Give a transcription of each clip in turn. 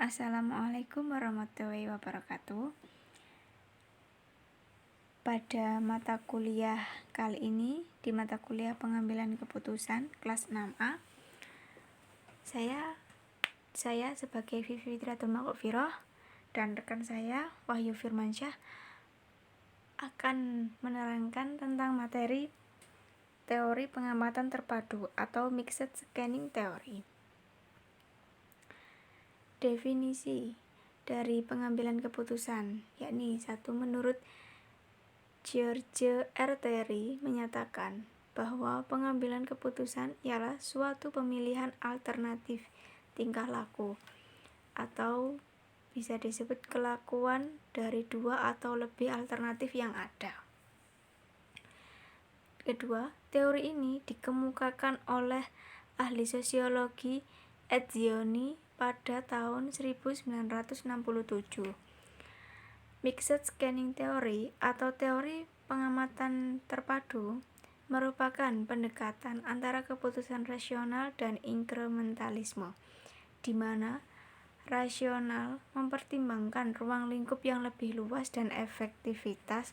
Assalamualaikum warahmatullahi wabarakatuh. Pada mata kuliah kali ini, di mata kuliah pengambilan keputusan kelas 6A, saya sebagai Vivi Fitriatul Maqfiroh dan rekan saya Wahyu Firmansyah akan menerangkan tentang materi teori pengamatan terpadu atau Mixed Scanning Theory. Definisi dari pengambilan keputusan, yakni menurut George R. Terry menyatakan bahwa pengambilan keputusan ialah suatu pemilihan alternatif tingkah laku atau bisa disebut kelakuan dari dua atau lebih alternatif yang ada. Kedua, teori ini dikemukakan oleh ahli sosiologi Etzioni pada tahun 1967. Mixed Scanning Theory atau teori pengamatan terpadu merupakan pendekatan antara keputusan rasional dan inkrementalisme, di mana rasional mempertimbangkan ruang lingkup yang lebih luas dan efektivitas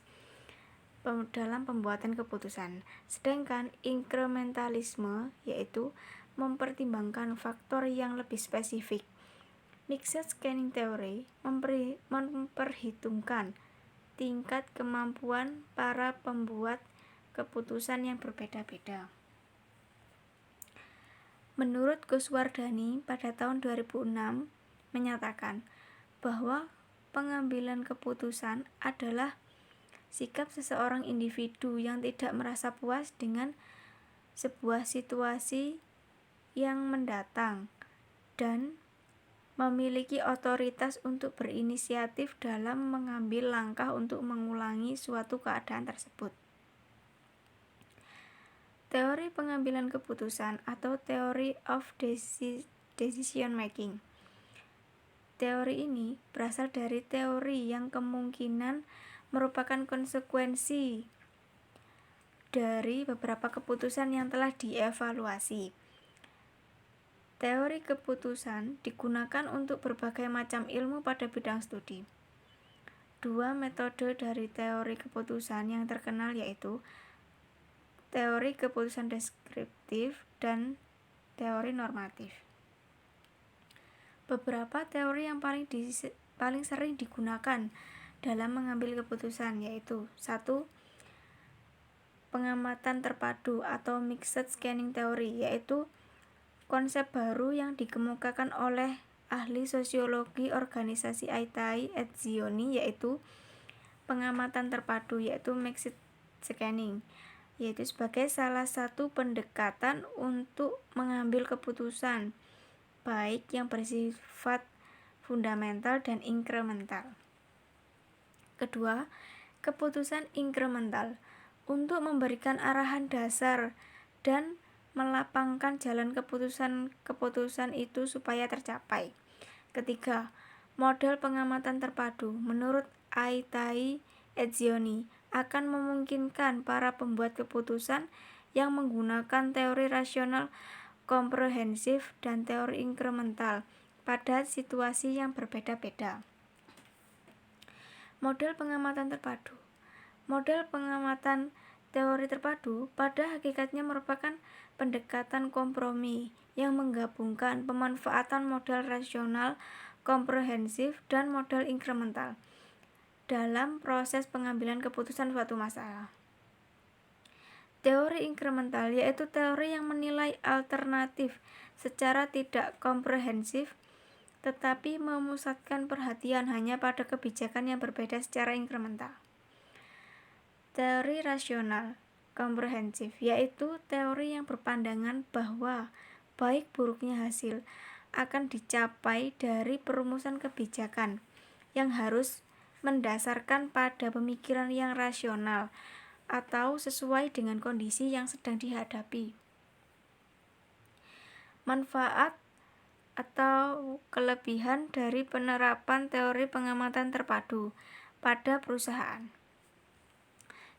dalam pembuatan keputusan, sedangkan inkrementalisme yaitu mempertimbangkan faktor yang lebih spesifik. Mixed Scanning Theory memperhitungkan tingkat kemampuan para pembuat keputusan yang berbeda-beda. Menurut Goswardani pada tahun 2006 menyatakan bahwa pengambilan keputusan adalah sikap seseorang individu yang tidak merasa puas dengan sebuah situasi yang mendatang dan memiliki otoritas untuk berinisiatif dalam mengambil langkah untuk mengulangi suatu keadaan tersebut. Teori pengambilan keputusan atau Theory of Decision Making. Teori ini berasal dari teori yang kemungkinan merupakan konsekuensi dari beberapa keputusan yang telah dievaluasi. Teori keputusan digunakan untuk berbagai macam ilmu pada bidang studi. Dua metode dari teori keputusan yang terkenal yaitu teori keputusan deskriptif dan teori normatif. Beberapa teori yang paling sering digunakan dalam mengambil keputusan yaitu 1. Pengamatan terpadu atau Mixed Scanning Theory, yaitu konsep baru yang dikemukakan oleh ahli sosiologi organisasi Aitai Etzioni, yaitu pengamatan terpadu yaitu Mixed Scanning, yaitu sebagai salah satu pendekatan untuk mengambil keputusan baik yang bersifat fundamental dan inkremental. Kedua, keputusan inkremental untuk memberikan arahan dasar dan melapangkan jalan keputusan itu supaya tercapai. Ketiga, model pengamatan terpadu menurut Aitai Etzioni akan memungkinkan para pembuat keputusan yang menggunakan teori rasional komprehensif dan teori inkremental pada situasi yang berbeda-beda. Model pengamatan terpadu. Model pengamatan teori terpadu pada hakikatnya merupakan pendekatan kompromi yang menggabungkan pemanfaatan model rasional komprehensif dan model inkremental dalam proses pengambilan keputusan suatu masalah. Teori inkremental yaitu teori yang menilai alternatif secara tidak komprehensif tetapi memusatkan perhatian hanya pada kebijakan yang berbeda secara inkremental. Teori rasional komprehensif yaitu teori yang berpandangan bahwa baik buruknya hasil akan dicapai dari perumusan kebijakan yang harus mendasarkan pada pemikiran yang rasional atau sesuai dengan kondisi yang sedang dihadapi. Manfaat atau kelebihan dari penerapan teori pengamatan terpadu pada perusahaan.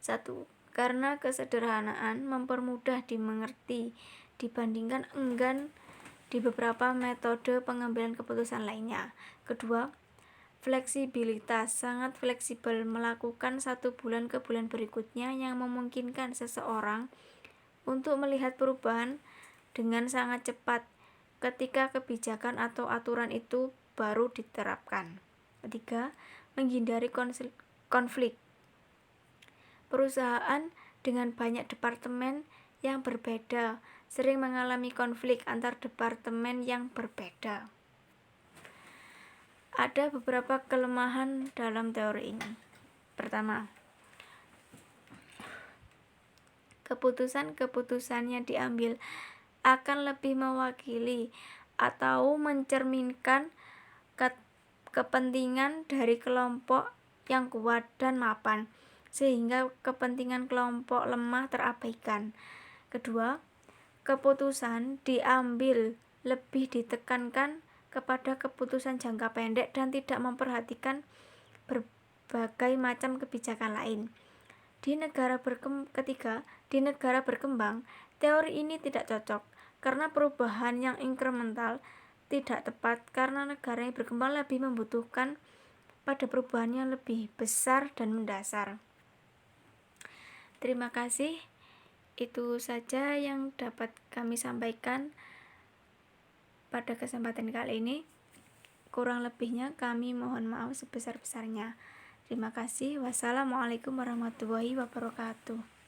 1. Karena kesederhanaan mempermudah dimengerti dibandingkan enggan di beberapa metode pengambilan keputusan lainnya. Kedua, fleksibilitas, sangat fleksibel melakukan 1 bulan ke bulan berikutnya yang memungkinkan seseorang untuk melihat perubahan dengan sangat cepat ketika kebijakan atau aturan itu baru diterapkan. Ketiga, menghindari konflik. Perusahaan dengan banyak departemen yang berbeda sering mengalami konflik antar departemen yang berbeda. Ada beberapa kelemahan dalam teori ini. Pertama, keputusan-keputusan yang diambil akan lebih mewakili atau mencerminkan kepentingan dari kelompok yang kuat dan mapan, sehingga kepentingan kelompok lemah terabaikan. Kedua, keputusan diambil lebih ditekankan kepada keputusan jangka pendek dan tidak memperhatikan berbagai macam kebijakan lain. Ketiga, di negara berkembang, teori ini tidak cocok karena perubahan yang inkremental tidak tepat karena negara yang berkembang lebih membutuhkan pada perubahan yang lebih besar dan mendasar. Terima kasih. Itu saja yang dapat kami sampaikan pada kesempatan kali ini. Kurang lebihnya kami mohon maaf sebesar-besarnya. Terima kasih. Wassalamualaikum warahmatullahi wabarakatuh.